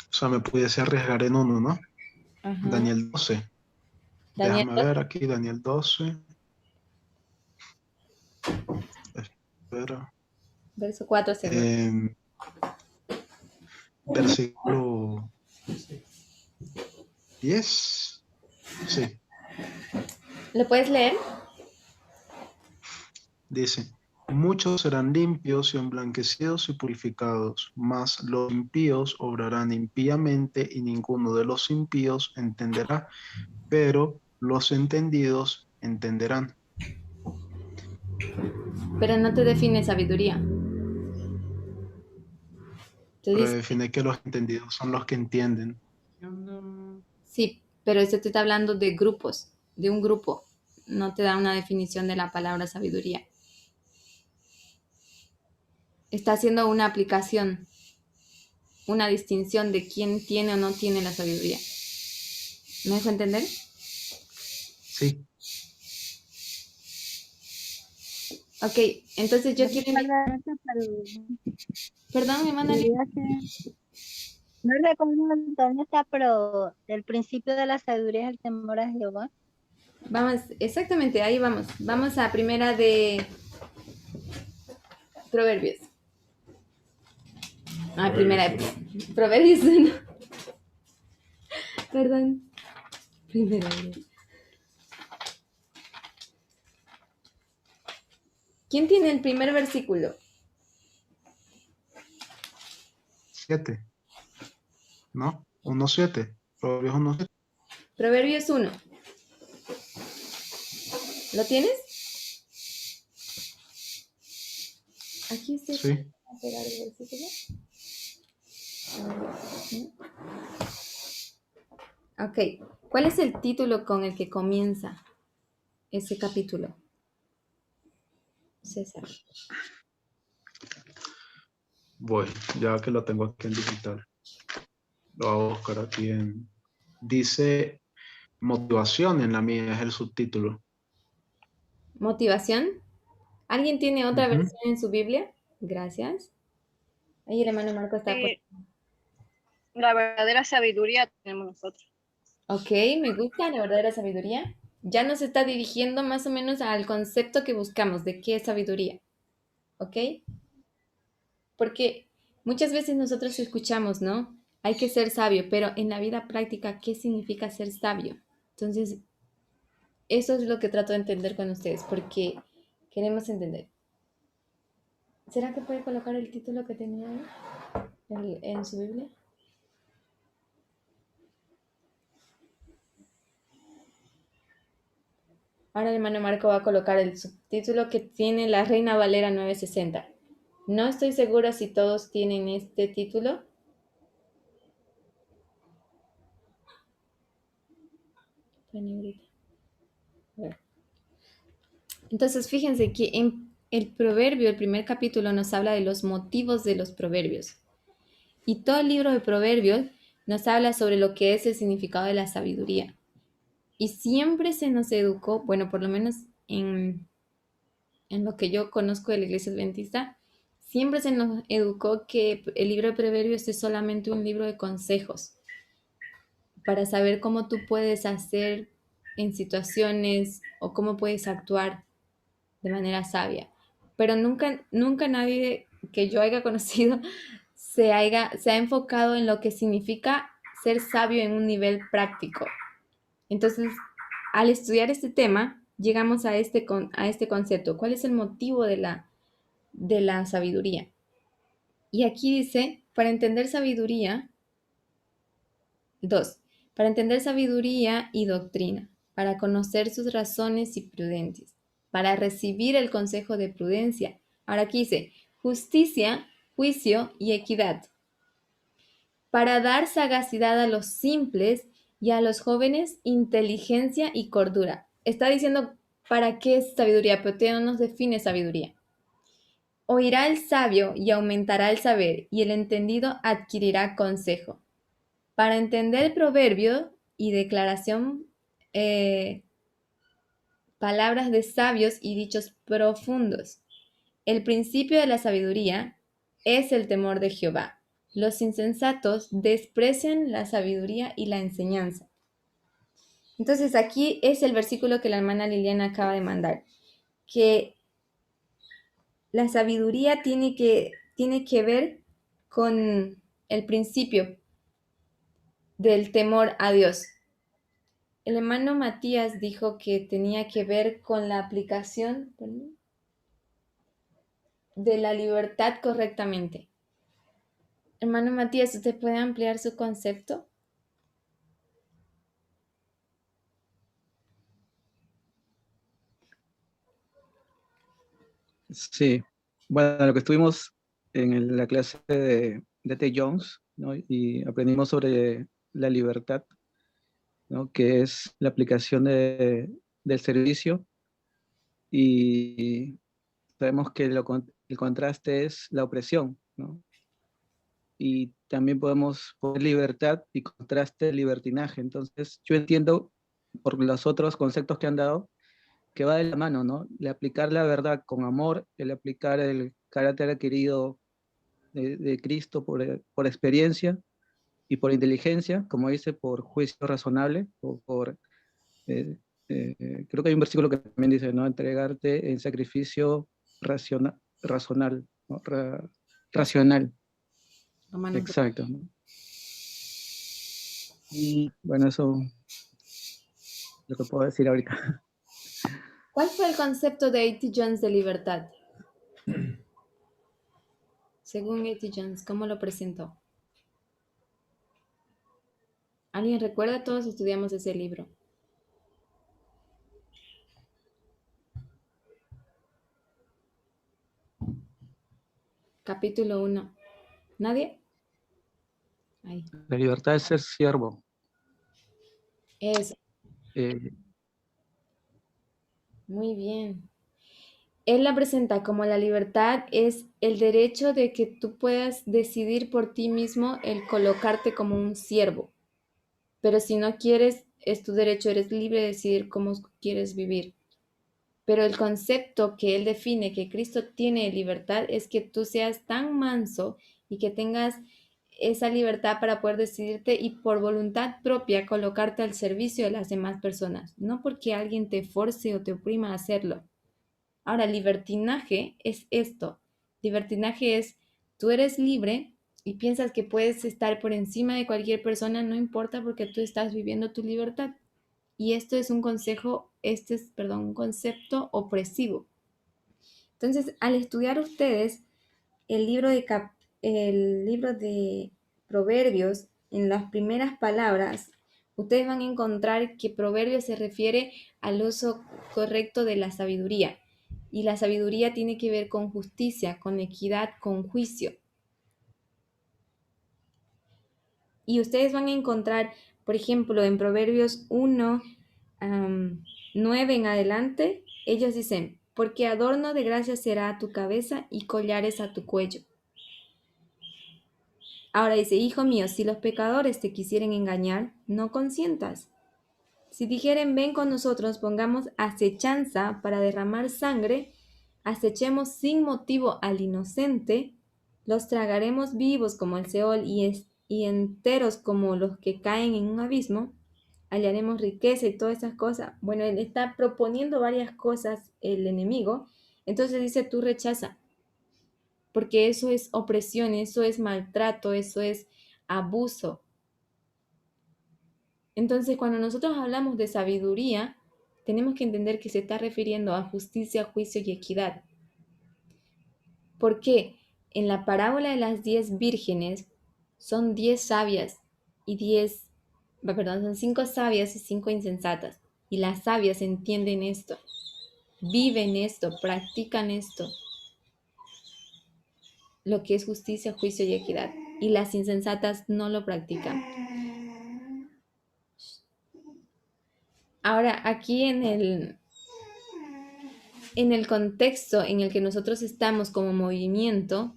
I: O sea, me pudiese arriesgar en uno, ¿no?
B: Ajá.
I: Daniel 12.
B: Daniel,
I: Déjame ver aquí, Daniel 12. Espera.
B: verso 4 seguro.
I: versículo 10. Sí,
B: ¿Lo puedes leer?
I: dice, muchos serán limpios y emblanquecidos y purificados, mas los impíos obrarán impíamente y ninguno de los impíos entenderá, pero los entendidos entenderán.
B: Pero no te define sabiduría. Te
I: Pero
B: dice,
I: define que los entendidos son los que entienden.
B: sí, pero esto te está hablando de grupos, de un grupo. No te da una definición de la palabra sabiduría. Está haciendo una aplicación, una distinción de quién tiene o no tiene la sabiduría. ¿Me dejo entender?
I: Sí,
B: Ok, entonces yo quiero Perdón, mi hermana.
J: No recuerdo dónde está, pero el principio de la sabiduría es el temor a Jehová.
B: Vamos, exactamente, ahí vamos. Vamos a primera de Proverbios. Ah, primera de Proverbios 1. Perdón. Primera de... ¿Quién tiene el primer versículo?
I: 7. ¿No? 1:7. Proverbios 1:7.
B: Proverbios 1. ¿Lo tienes? Aquí está.
I: Sí.
B: ¿A pegar el versículo? Ok. ¿Cuál es el título con el que comienza ese capítulo? César.
I: Voy, ya que lo tengo aquí en digital. Lo voy a buscar aquí en... Dice motivación en la mía, es el subtítulo.
B: ¿Motivación? ¿Alguien tiene otra
I: Ujú.
B: versión en su Biblia? Gracias. Ahí el hermano Marco está.
J: Sí, la verdadera sabiduría tenemos nosotros.
B: Ok, me gusta la verdadera sabiduría. Ya nos está dirigiendo más o menos al concepto que buscamos de qué es sabiduría. ¿Ok? Porque muchas veces nosotros escuchamos, ¿no? Hay que ser sabio, pero en la vida práctica, ¿qué significa ser sabio? Entonces, eso es lo que trato de entender con ustedes, porque queremos entender. ¿Será que puede colocar el título que tenía ahí en su Biblia? Ahora el hermano Marco va a colocar el subtítulo que tiene la Reina Valera 960. No estoy segura si todos tienen este título. Entonces, fíjense que en el proverbio, el primer capítulo, nos habla de los motivos de los proverbios. Y todo el libro de proverbios nos habla sobre lo que es el significado de la sabiduría. Y siempre se nos educó, bueno, por lo menos en lo que yo conozco de la iglesia adventista, siempre se nos educó que el libro de proverbios es solamente un libro de consejos para saber cómo tú puedes hacer en situaciones o cómo puedes actuar de manera sabia. Pero nunca nadie que yo haya conocido se ha enfocado en lo que significa ser sabio en un nivel práctico. Entonces, al estudiar este tema, llegamos a este concepto. ¿Cuál es el motivo de la sabiduría? Y aquí dice, para entender sabiduría, 2, para entender sabiduría y doctrina, para conocer sus razones y prudentes, para recibir el consejo de prudencia. Ahora aquí dice, justicia, juicio y equidad, para dar sagacidad a los simples y a los jóvenes inteligencia y cordura. Está diciendo para qué es sabiduría, pero todavía no nos define sabiduría. Oirá el sabio y aumentará el saber, y el entendido adquirirá consejo. Para entender el proverbio y declaración, palabras de sabios y dichos profundos. El principio de la sabiduría es el temor de Jehová. Los insensatos desprecian la sabiduría y la enseñanza. Entonces aquí es el versículo que la hermana Liliana acaba de mandar, que la sabiduría tiene que ver con el principio del temor a Dios. El hermano Matías dijo que tenía que ver con la aplicación de la libertad correctamente. Hermano Matías, ¿usted puede ampliar su concepto?
C: Sí, bueno, lo que estuvimos en la clase de T. Jones, ¿no? Y aprendimos sobre la libertad, ¿no? Que es la aplicación del servicio, y sabemos que el contraste es la opresión, ¿no? Y también podemos poner libertad y contraste libertinaje. Entonces, yo entiendo por los otros conceptos que han dado que va de la mano, ¿no? El aplicar la verdad con amor, el aplicar el carácter adquirido de Cristo por experiencia y por inteligencia, como dice, por juicio razonable, o por, creo que hay un versículo que también dice, ¿no? Entregarte en sacrificio razonal, ¿no? Racional,
B: Romanos.
C: exacto, ¿no? Y bueno, eso es lo que puedo decir ahorita.
B: ¿Cuál fue el concepto de A.T. Jones de libertad? Según A.T. Jones, ¿cómo lo presentó? ¿Alguien recuerda? Todos estudiamos ese libro. Capítulo 1. ¿Nadie? Ahí.
C: La libertad es ser siervo.
B: Eso.
C: Eh,
B: Muy bien. Él la presenta como la libertad es el derecho de que tú puedas decidir por ti mismo el colocarte como un siervo. Pero si no quieres, es tu derecho, eres libre de decidir cómo quieres vivir. Pero el concepto que él define que Cristo tiene de libertad es que tú seas tan manso y que tengas esa libertad para poder decidirte y por voluntad propia colocarte al servicio de las demás personas, no porque alguien te force o te oprima a hacerlo. Ahora, libertinaje es esto. Libertinaje es, tú eres libre y piensas que puedes estar por encima de cualquier persona, no importa porque tú estás viviendo tu libertad. Y esto es un un concepto opresivo. Entonces, al estudiar ustedes el libro de Proverbios, en las primeras palabras, ustedes van a encontrar que Proverbios se refiere al uso correcto de la sabiduría. Y la sabiduría tiene que ver con justicia, con equidad, con juicio. Y ustedes van a encontrar, por ejemplo, en Proverbios 1, 9 en adelante, ellos dicen, porque adorno de gracia será a tu cabeza y collares a tu cuello. Ahora dice, hijo mío, si los pecadores te quisieren engañar, no consientas. Si dijeren, ven con nosotros, pongamos acechanza para derramar sangre, acechemos sin motivo al inocente, los tragaremos vivos como el Seol y enteros como los que caen en un abismo, hallaremos riqueza y todas esas cosas. Bueno, él está proponiendo varias cosas el enemigo, entonces dice, tú rechaza, porque eso es opresión, eso es maltrato, eso es abuso. Entonces, cuando nosotros hablamos de sabiduría, tenemos que entender que se está refiriendo a justicia, juicio y equidad. ¿Por qué? En la parábola de las 10 vírgenes son 10 sabias y son 5 sabias y 5 insensatas. Y las sabias entienden esto, viven esto, practican esto, lo que es justicia, juicio y equidad. Y las insensatas no lo practican. Ahora, aquí en el contexto en el que nosotros estamos como movimiento,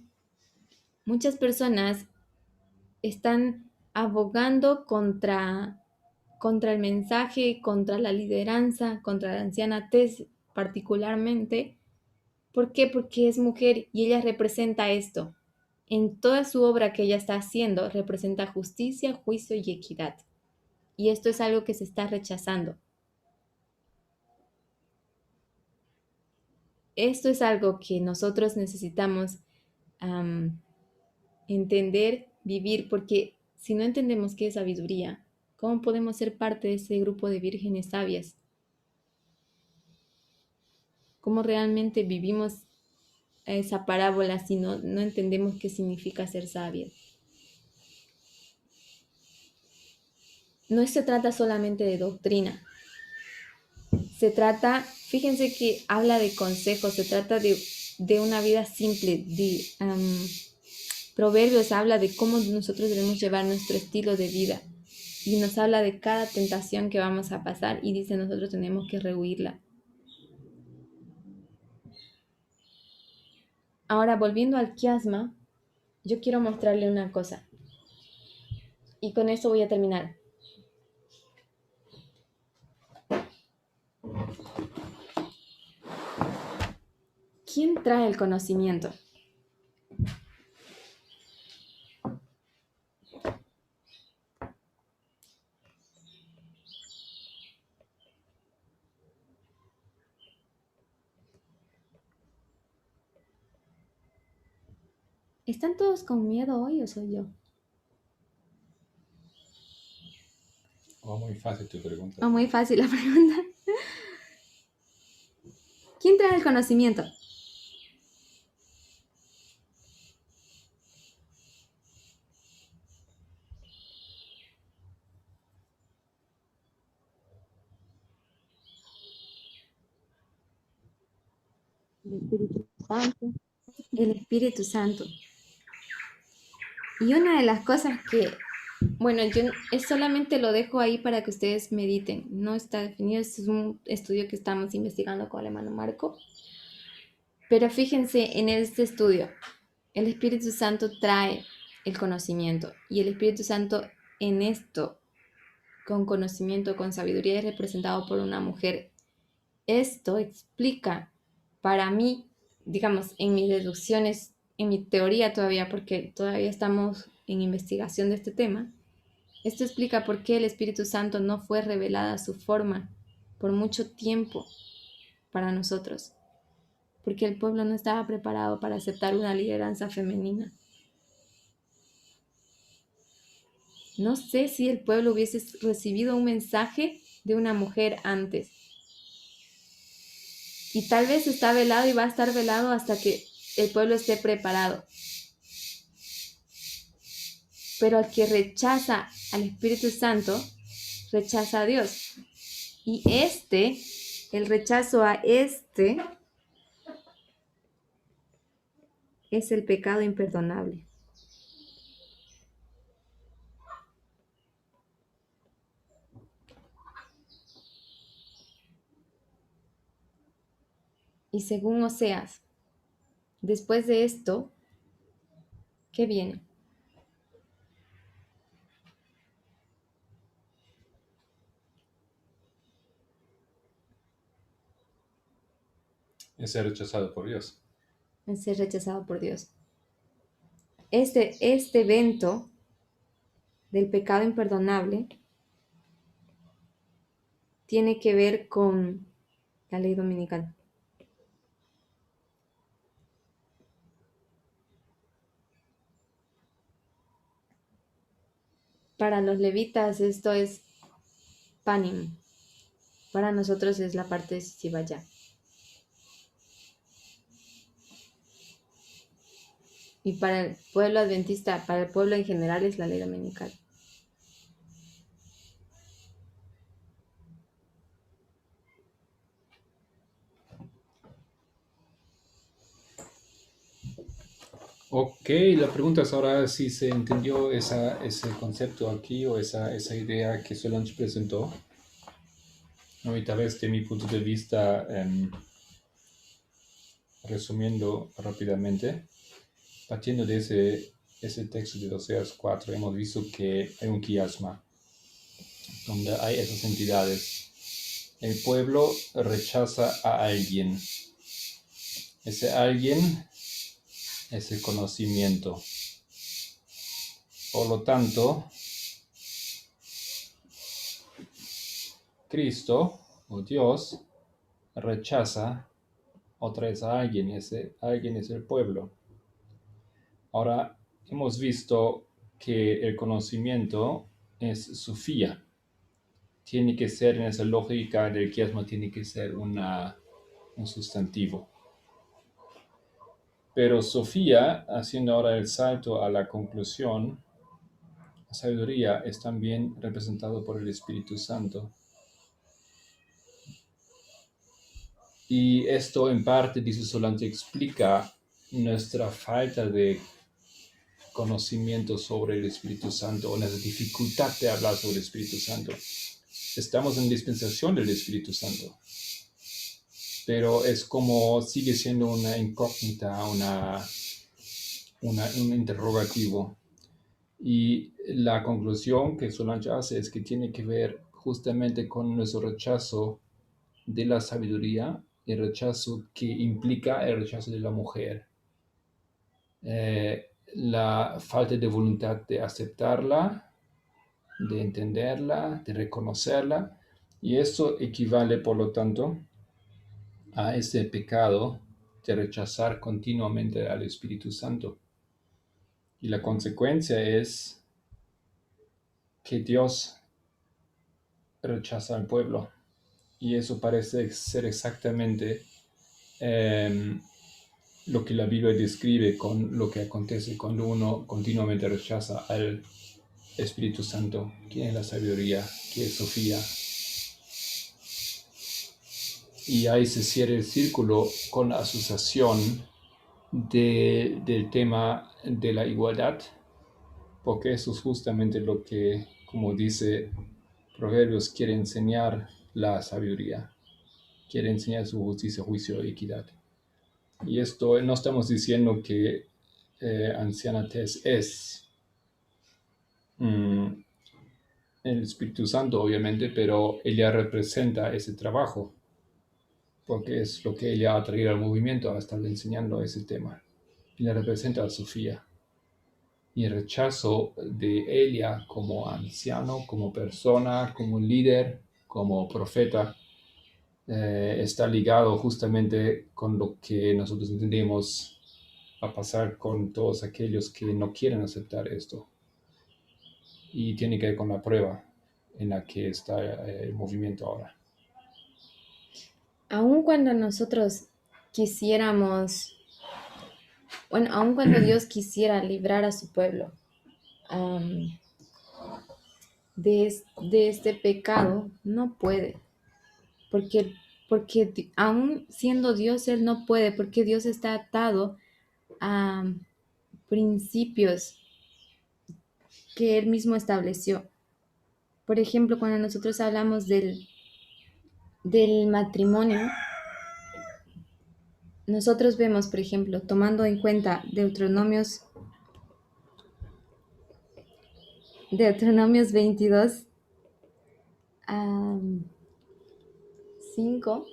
B: muchas personas están abogando contra el mensaje, contra la lideranza, contra la anciana Tess particularmente. ¿Por qué? Porque es mujer y ella representa esto. En toda su obra que ella está haciendo, representa justicia, juicio y equidad. Y esto es algo que se está rechazando. Esto es algo que nosotros necesitamos entender, vivir, porque si no entendemos qué es sabiduría, ¿cómo podemos ser parte de ese grupo de vírgenes sabias? ¿Cómo realmente vivimos esa parábola si no entendemos qué significa ser sabias? No se trata solamente de doctrina. Se trata, fíjense que habla de consejos, se trata de una vida simple. Proverbios habla de cómo nosotros debemos llevar nuestro estilo de vida. Y nos habla de cada tentación que vamos a pasar y dice nosotros tenemos que rehuirla. Ahora, volviendo al quiasma, yo quiero mostrarle una cosa. Y con eso voy a terminar. ¿Quién trae el conocimiento? ¿Están todos con miedo hoy o soy yo?
A: Oh, muy fácil tu pregunta.
B: Muy fácil la pregunta. ¿Quién trae el conocimiento?
G: El Espíritu Santo.
B: El Espíritu Santo. Y una de las cosas que, bueno, yo solamente lo dejo ahí para que ustedes mediten. No está definido, es un estudio que estamos investigando con el hermano Marco. Pero fíjense en este estudio. El Espíritu Santo trae el conocimiento. Y el Espíritu Santo en esto, con conocimiento, con sabiduría, es representado por una mujer. Esto explica para mí, digamos, en mis deducciones, en mi teoría todavía, porque todavía estamos en investigación de este tema, esto explica por qué el Espíritu Santo no fue revelada su forma por mucho tiempo para nosotros, porque el pueblo no estaba preparado para aceptar una lideranza femenina. No sé si el pueblo hubiese recibido un mensaje de una mujer antes. Y tal vez está velado y va a estar velado hasta que el pueblo esté preparado. Pero al que rechaza al Espíritu Santo, rechaza a Dios. Y el rechazo a es el pecado imperdonable. Y según Oseas, después de esto, ¿qué viene?
A: Es ser rechazado por Dios.
B: Es ser rechazado por Dios. Este evento del pecado imperdonable tiene que ver con la ley dominical. Para los levitas esto es panim. Para nosotros es la parte decisiva ya. Y para el pueblo adventista, para el pueblo en general es la ley dominical.
A: Ok, la pregunta es ahora si se entendió ese concepto aquí o esa idea que Solange presentó. No, y tal vez de mi punto de vista, resumiendo rápidamente, partiendo de ese texto de Oseas 4, hemos visto que hay un quiasma, donde hay esas entidades. El pueblo rechaza a alguien. Ese alguien es el conocimiento. Por lo tanto, Cristo o Dios rechaza otra vez a alguien. Ese alguien es el pueblo. Ahora, hemos visto que el conocimiento es Sofía. Tiene que ser, en esa lógica del quiasma, tiene que ser un sustantivo. Pero Sofía, haciendo ahora el salto a la conclusión, la sabiduría es también representado por el Espíritu Santo. Y esto en parte, dice Solange, explica nuestra falta de conocimiento sobre el Espíritu Santo o nuestra dificultad de hablar sobre el Espíritu Santo. Estamos en dispensación del Espíritu Santo, pero es como sigue siendo una incógnita, un interrogativo. Y la conclusión que Solange hace es que tiene que ver justamente con nuestro rechazo de la sabiduría, el rechazo que implica el rechazo de la mujer. La falta de voluntad de aceptarla, de entenderla, de reconocerla, y eso equivale, por lo tanto, a ese pecado de rechazar continuamente al Espíritu Santo. Y la consecuencia es que Dios rechaza al pueblo. Y eso parece ser exactamente lo que la Biblia describe con lo que acontece cuando uno continuamente rechaza al Espíritu Santo. ¿Quién es la sabiduría? ¿Quién es Sofía? Y ahí se cierra el círculo con la asociación del tema de la igualdad, porque eso es justamente lo que, como dice Proverbios, quiere enseñar la sabiduría, quiere enseñar su justicia, juicio y equidad. Y esto no estamos diciendo que anciana Tess es el Espíritu Santo, obviamente, pero ella representa ese trabajo, porque es lo que ella ha traído al movimiento, a estar enseñando ese tema. Ella representa a Sofía. Y el rechazo de ella como anciano, como persona, como líder, como profeta, está ligado justamente con lo que nosotros entendemos a pasar con todos aquellos que no quieren aceptar esto. Y tiene que ver con la prueba en la que está el movimiento ahora.
B: Aun cuando nosotros quisiéramos, bueno, aun cuando Dios quisiera librar a su pueblo de este pecado, no puede. Porque aún siendo Dios, Él no puede, porque Dios está atado a principios que Él mismo estableció. Por ejemplo, cuando nosotros hablamos del matrimonio, nosotros vemos, por ejemplo, tomando en cuenta Deuteronomios 22, 5.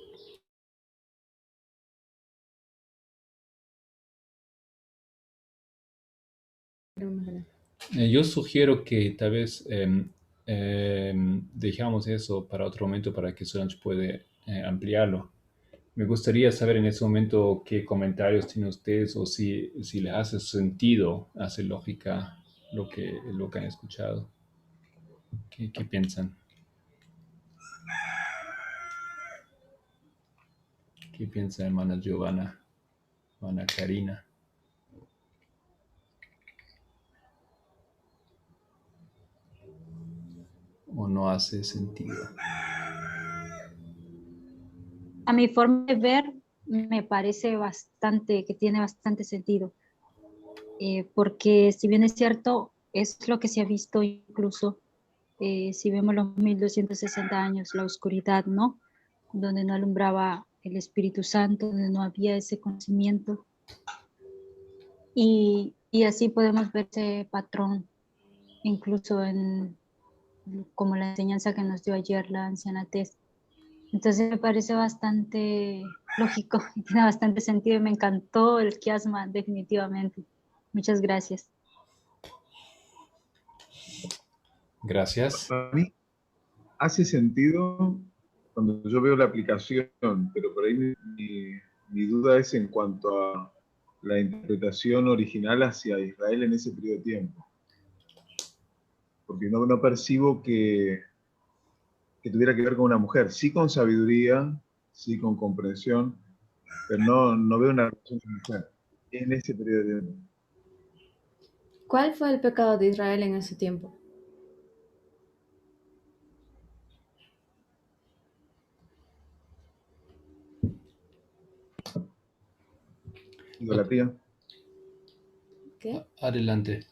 A: Yo sugiero que tal vez dejamos eso para otro momento para que Solange pueda ampliarlo. Me gustaría saber en ese momento qué comentarios tienen ustedes o si les hace sentido, hace lógica lo que han escuchado. ¿Qué piensan? ¿Qué piensa hermana Giovanna? Hermana Karina. ¿O no hace sentido?
G: A mi forma de ver, me parece que tiene bastante sentido. Porque si bien es cierto, es lo que se ha visto incluso, si vemos los 1260 años, la oscuridad, ¿no? Donde no alumbraba el Espíritu Santo, donde no había ese conocimiento. Y así podemos ver ese patrón, incluso como la enseñanza que nos dio ayer la anciana Tess. Entonces me parece bastante lógico y tiene bastante sentido y me encantó el quiasma definitivamente. Muchas gracias.
A: Gracias.
H: Para mí hace sentido cuando yo veo la aplicación, pero por ahí mi duda es en cuanto a la interpretación original hacia Israel en ese periodo de tiempo. porque no percibo que tuviera que ver con una mujer. Sí con sabiduría, sí con comprensión, pero no veo una relación con mujer en ese periodo de tiempo.
B: ¿Cuál fue el pecado de Israel en ese tiempo?
H: Idolatría.
B: ¿Qué?
A: Adelante.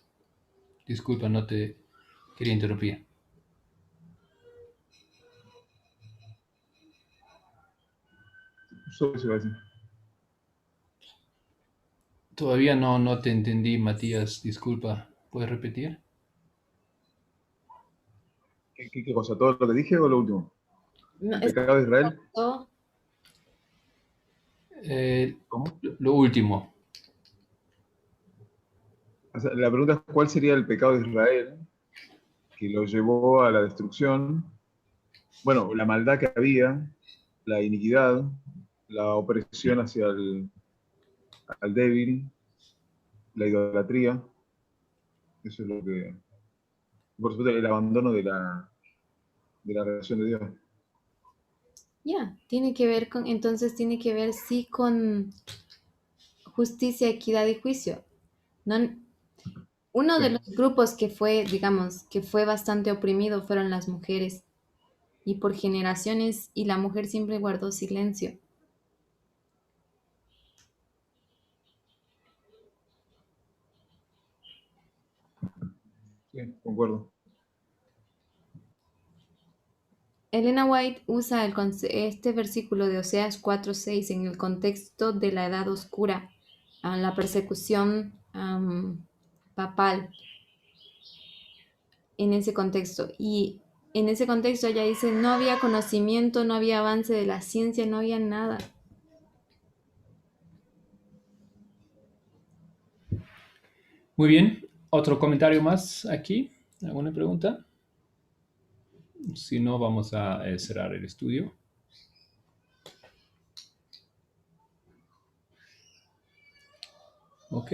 A: Disculpa, no te quería interrumpir.
H: Solo eso iba a decir.
A: Todavía no te entendí, Matías. Disculpa. ¿Puedes repetir?
H: ¿Qué cosa? ¿Todo lo que dije o lo último?
B: No,
H: ¿El
B: es
H: pecado de Israel?
B: todo.
H: ¿Cómo?
A: Lo último.
H: O sea, la pregunta es cuál sería el pecado de Israel que lo llevó a la destrucción. Bueno, la maldad que había, la iniquidad, la opresión hacia al débil, la idolatría. Eso es lo que... Por supuesto, el abandono de la relación de Dios.
B: Ya, tiene que ver con, entonces tiene que ver sí con justicia, equidad y juicio. No, uno de
H: Sí.
B: los grupos que fue, digamos, que fue bastante oprimido fueron las mujeres y por generaciones y la mujer siempre guardó silencio.
H: Sí, concuerdo.
B: Elena White usa este versículo de Oseas 4:6 en el contexto de la Edad Oscura, la persecución papal, en ese contexto. Y en ese contexto ella dice, no había conocimiento, no había avance de la ciencia, no había nada.
A: Muy bien. ¿Otro comentario más aquí? ¿Alguna pregunta? Si no, vamos a cerrar el estudio. Ok.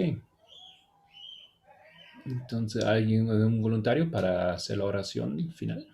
A: Entonces, ¿hay un voluntario para hacer la oración final?